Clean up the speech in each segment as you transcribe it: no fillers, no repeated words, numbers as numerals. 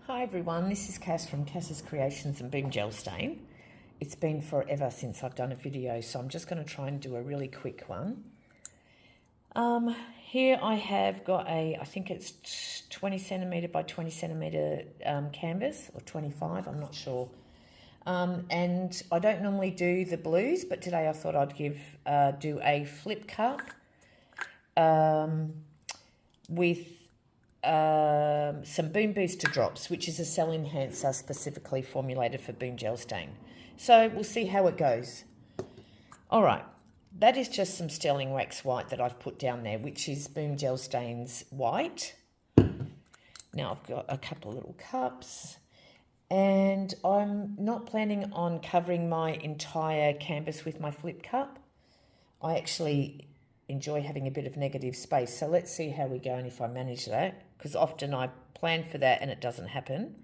Hi everyone, this is Cass from Cass's Creations and Boom Gel Stain. It's been forever since I've done a video, so I'm just going to try and do a really quick one. Here I have got I think it's 20 centimetre by 20 centimetre canvas, or 25, I'm not sure. And I don't normally do the blues, but today I thought I'd do a flip cup with some Boom Booster drops, which is a cell enhancer specifically formulated for Boom Gel Stain. So we'll see how it goes. All right, that is just some Sterling Wax White that I've put down there, which is Boom Gel Stain's white. Now I've got a couple of little cups, and I'm not planning on covering my entire canvas with my flip cup. I actually enjoy having a bit of negative space, so let's see how we go and if I manage that, because often I plan for that and it doesn't happen.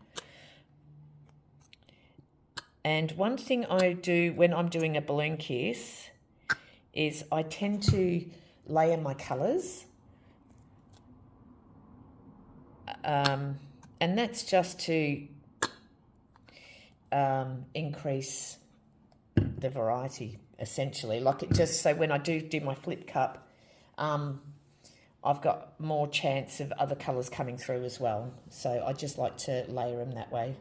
And one thing I do when I'm doing a balloon kiss is I tend to layer my colours, and that's just to increase the variety, essentially. Like, it just, so when I do my flip cup, I've got more chance of other colours coming through as well. So I just like to layer them that way.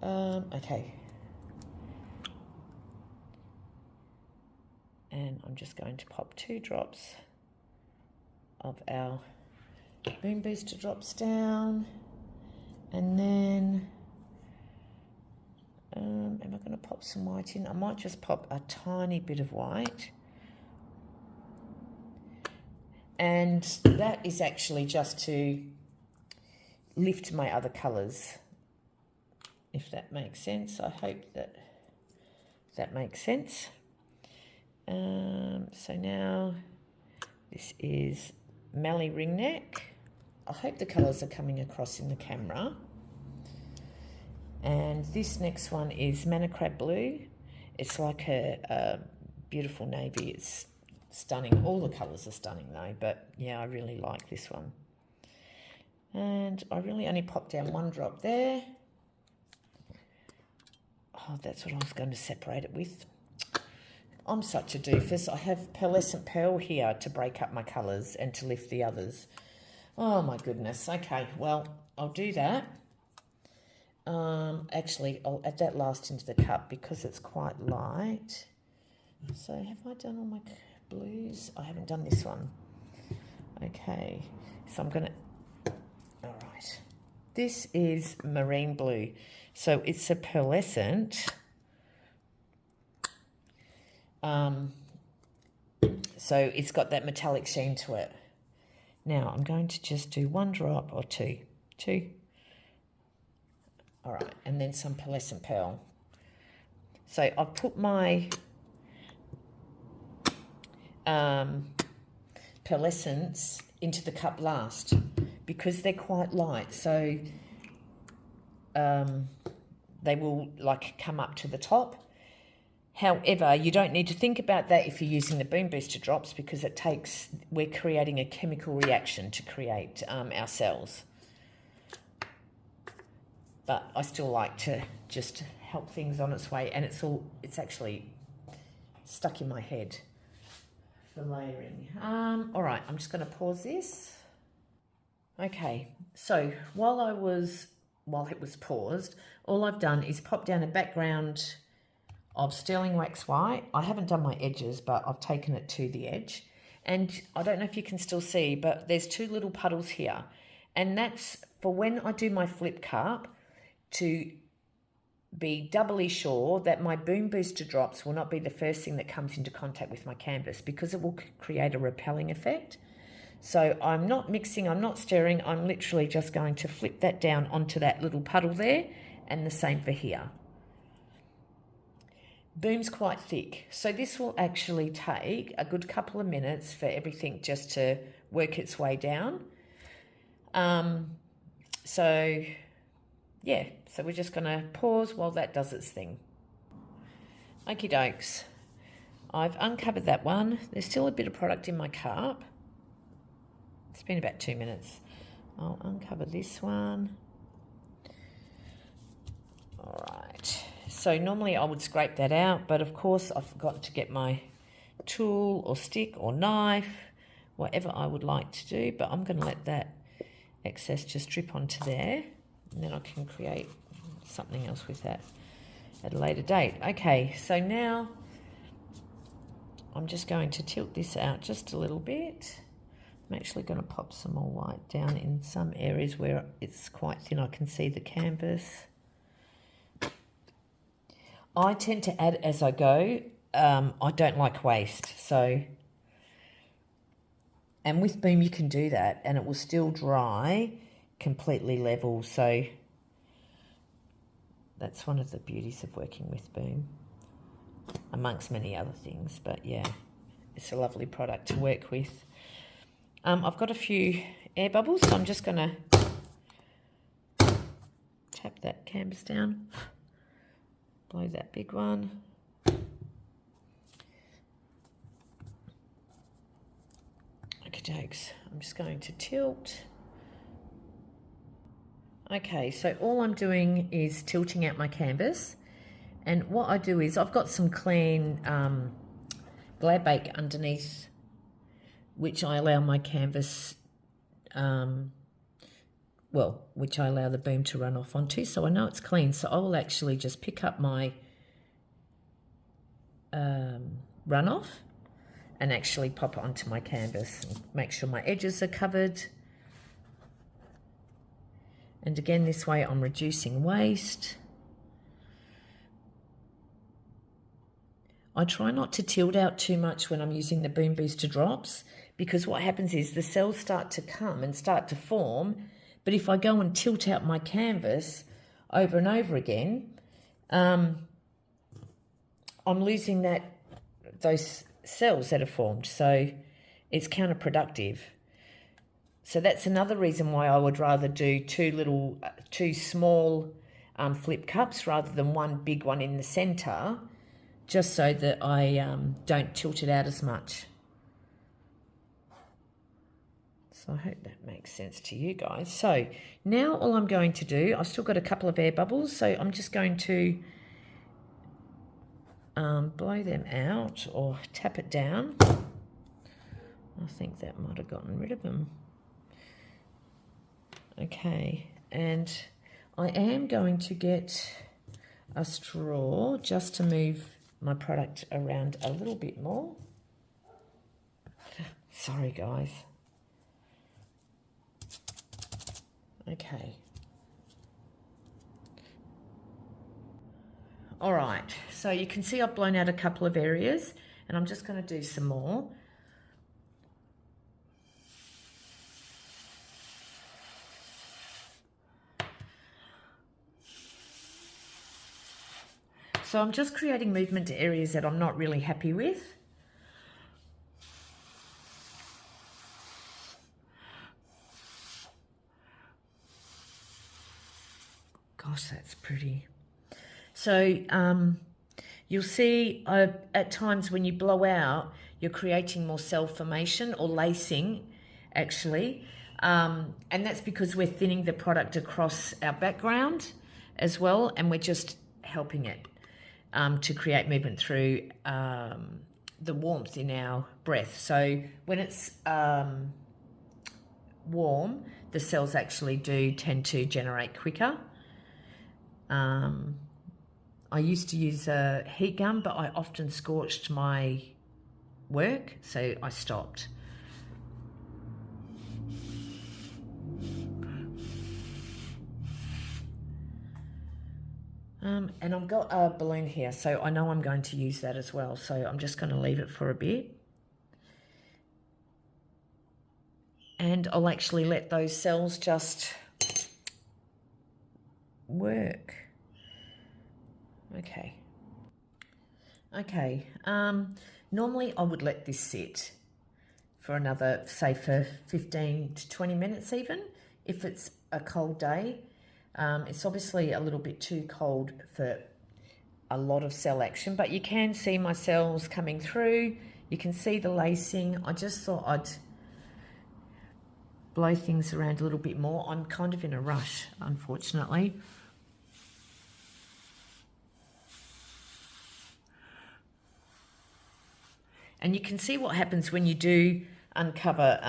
Okay. And I'm just going to pop 2 drops of our Boom Booster drops down. And then, am I going to pop some white in? I might just pop a tiny bit of white. And that is actually just to lift my other colours, if that makes sense. I hope that makes sense. So now this is Mallee Ringneck. I hope the colours are coming across in the camera. And this next one is Manna Crab Blue. It's like a beautiful navy. It's stunning. All the colours are stunning though, but yeah, I really like this one. And I really only popped down 1 drop there. Oh, that's what I was going to separate it with. I'm such a doofus. I have pearlescent pearl here to break up my colours and to lift the others. Oh my goodness. Okay, well, I'll do that. Actually, I'll add that last into the cup because it's quite light. So have I done all my blues? I haven't done this one. Okay, so I'm going to... All right. This is Marine Blue. So it's a pearlescent. So it's got that metallic sheen to it. Now I'm going to just do 1 drop or 2. All right, and then some pearlescent pearl. So I've put my pearlescents into the cup last because they're quite light. So they will like come up to the top. However, you don't need to think about that if you're using the Boom Booster drops, because we're creating a chemical reaction to create our cells. But I still like to just help things on its way, and it's actually stuck in my head for layering. All right, I'm just going to pause this. Okay, so while it was paused, all I've done is pop down a background of Sterling Wax White. I haven't done my edges, but I've taken it to the edge. And I don't know if you can still see, but there's 2 little puddles here. And that's for when I do my flip cup, to be doubly sure that my Boom Booster drops will not be the first thing that comes into contact with my canvas, because it will create a repelling effect. So I'm not mixing, I'm not stirring, I'm literally just going to flip that down onto that little puddle there, and the same for here. Boom's quite thick, so this will actually take a good couple of minutes for everything just to work its way down. So yeah, so we're just going to pause while that does its thing. Okie dokes. I've uncovered that one. There's still a bit of product in my cup. It's been about 2 minutes. I'll uncover this one. All right, so normally I would scrape that out, but of course I forgot to get my tool or stick or knife, whatever I would like to do, but I'm going to let that excess just drip onto there, and then I can create something else with that at a later date. Okay, so now I'm just going to tilt this out just a little bit. I'm actually going to pop some more white down in some areas where it's quite thin. I can see the canvas. I tend to add as I go. I don't like waste, so, and with Boom you can do that and it will still dry completely level, so that's one of the beauties of working with Boom, amongst many other things. But yeah, it's a lovely product to work with. I've got a few air bubbles, so I'm just going to tap that canvas down, blow that big one. Okay, jokes. I'm just going to tilt. Okay, so all I'm doing is tilting out my canvas, and what I do is I've got some clean Glad Bake underneath, which I allow my canvas, which I allow the Boom to run off onto, so I know it's clean. So I will actually just pick up my runoff and actually pop it onto my canvas and make sure my edges are covered. And again, this way I'm reducing waste. I try not to tilt out too much when I'm using the Boom Booster drops, because what happens is the cells start to come and start to form, but if I go and tilt out my canvas over and over again, I'm losing those cells that are formed, so it's counterproductive. So that's another reason why I would rather do two small flip cups rather than one big one in the center, just so that I don't tilt it out as much. So I hope that makes sense to you guys. So now all I'm going to do, I've still got a couple of air bubbles, so I'm just going to blow them out or tap it down. I think that might have gotten rid of them. Okay, and I am going to get a straw just to move my product around a little bit more. Sorry guys. Okay. All right, so you can see I've blown out a couple of areas, and I'm just going to do some more. So I'm just creating movement to areas that I'm not really happy with. Gosh, that's pretty. So you'll see at times when you blow out, you're creating more cell formation or lacing, actually. And that's because we're thinning the product across our background as well, and we're just helping it to create movement through the warmth in our breath. So when it's warm, the cells actually do tend to generate quicker. I used to use a heat gun, but I often scorched my work, so I stopped. And I've got a balloon here, so I know I'm going to use that as well. So I'm just going to leave it for a bit. And I'll actually let those cells just work. Okay. Okay. Normally I would let this sit for another, say, for 15 to 20 minutes even, if it's a cold day. It's obviously a little bit too cold for a lot of cell action, but you can see my cells coming through. You can see the lacing. I just thought I'd blow things around a little bit more. I'm kind of in a rush, unfortunately. And you can see what happens when you do uncover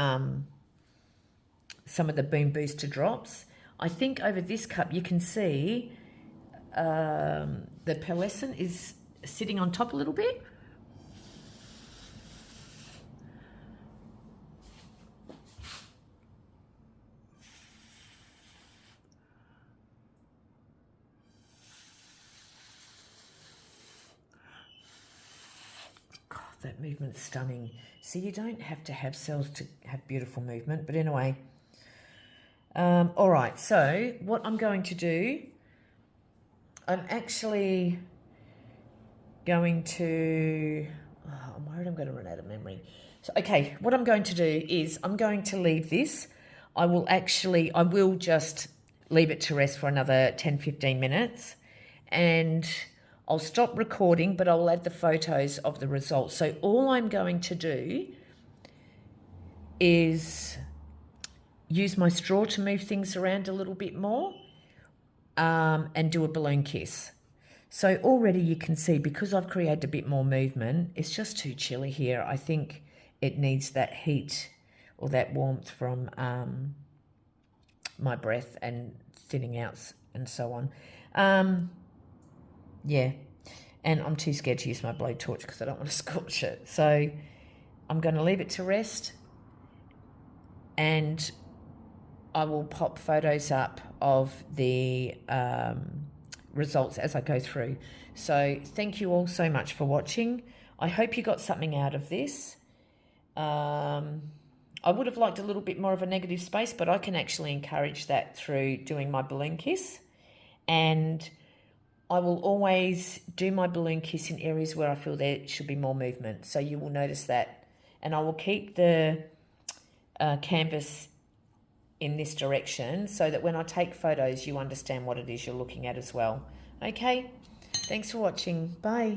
some of the Boom Booster drops. I think over this cup you can see the pearlescent is sitting on top a little bit. That movement's stunning. See, you don't have to have cells to have beautiful movement, but anyway. All right, so what I'm going to do, I'm actually going to, I'm worried I'm going to run out of memory. So, okay, what I'm going to do is I'm going to leave this. I will just leave it to rest for another 10, 15 minutes, and I'll stop recording, but I'll add the photos of the results. So all I'm going to do is use my straw to move things around a little bit more and do a balloon kiss. So already you can see, because I've created a bit more movement, it's just too chilly here. I think it needs that heat or that warmth from my breath and thinning out and so on. Yeah, and I'm too scared to use my blowtorch because I don't want to scorch it. So I'm going to leave it to rest, and I will pop photos up of the results as I go through. So thank you all so much for watching. I hope you got something out of this. I would have liked a little bit more of a negative space, but I can actually encourage that through doing my balloon kiss. And I will always do my balloon kiss in areas where I feel there should be more movement. So you will notice that. And I will keep the canvas in this direction so that when I take photos, you understand what it is you're looking at as well. Okay, thanks for watching. Bye.